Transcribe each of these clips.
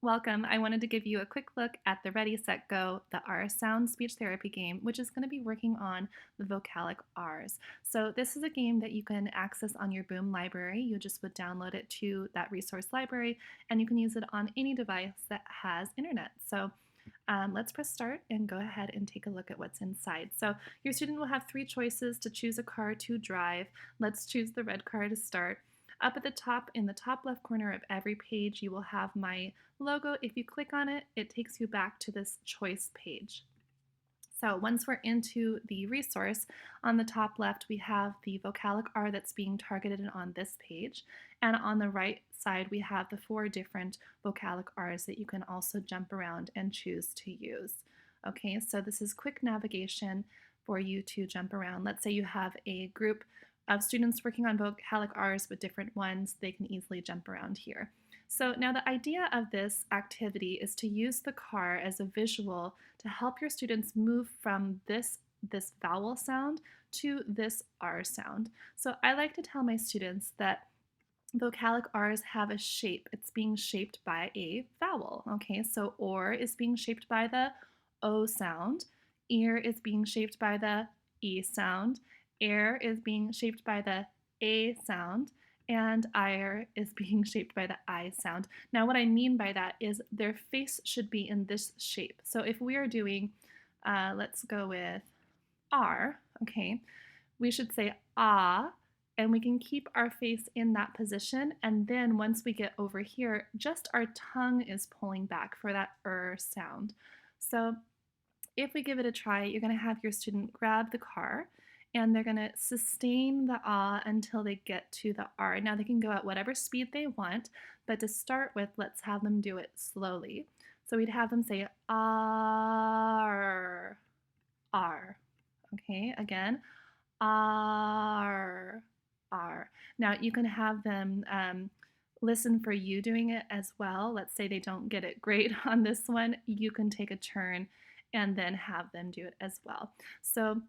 Welcome. I wanted to give you a quick look at the Ready, Set, Go, the R Sound speech therapy game, which is going to be working on the vocalic R's. So this is a game that you can access on your Boom library. You just would download it to that resource library, and you can use it on any device that has internet. So let's press start and go ahead and take a look at what's inside. So your student will have 3 choices to choose a car to drive. Let's choose the red car to start. Up at the top, in the top left corner of every page, you will have my logo. If you click on it, it takes you back to this choice page. So once we're into the resource, on the top left, we have the vocalic R that's being targeted on this page. And on the right side, we have the 4 different vocalic R's that you can also jump around and choose to use. Okay, so this is quick navigation for you to jump around. Let's say you have a group of students working on vocalic R's with different ones, they can easily jump around here. So now the idea of this activity is to use the car as a visual to help your students move from this vowel sound to this R sound. So I like to tell my students that vocalic R's have a shape. It's being shaped by a vowel. Okay, so or is being shaped by the O sound, ear is being shaped by the E sound, air is being shaped by the A sound, and ire is being shaped by the I sound. Now what I mean by that is their face should be in this shape. So if we are doing, let's go with R, okay, we should say ah, and we can keep our face in that position, and then once we get over here, just our tongue is pulling back for that sound. So if we give it a try, you're going to have your student grab the car, and they're going to sustain the ah until they get to the R. Now they can go at whatever speed they want, but to start with, let's have them do it slowly. So we'd have them say R, R. Okay, again, R, R. Now you can have them listen for you doing it as well. Let's say they don't get it great on this one. You can take a turn and then have them do it as well. So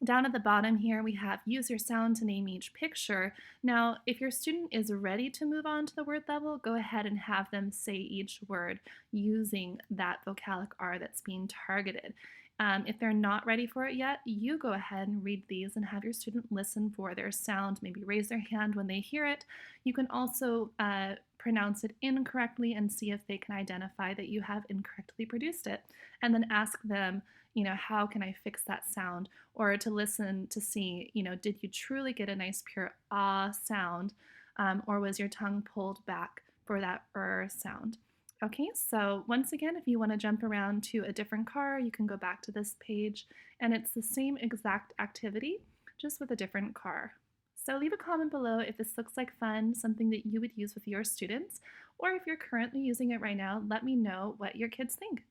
down at the bottom here, we have use your sound to name each picture. Now, if your student is ready to move on to the word level, go ahead and have them say each word using that vocalic R that's being targeted. If they're not ready for it yet, you go ahead and read these and have your student listen for their sound, maybe raise their hand when they hear it. You can also pronounce it incorrectly and see if they can identify that you have incorrectly produced it, and then ask them, you know, how can I fix that sound? Or to listen to see, you know, did you truly get a nice pure ah sound, or was your tongue pulled back for that sound? Okay, so once again, if you want to jump around to a different car, you can go back to this page, and it's the same exact activity, just with a different car. So leave a comment below if this looks like fun, something that you would use with your students, or if you're currently using it right now, let me know what your kids think.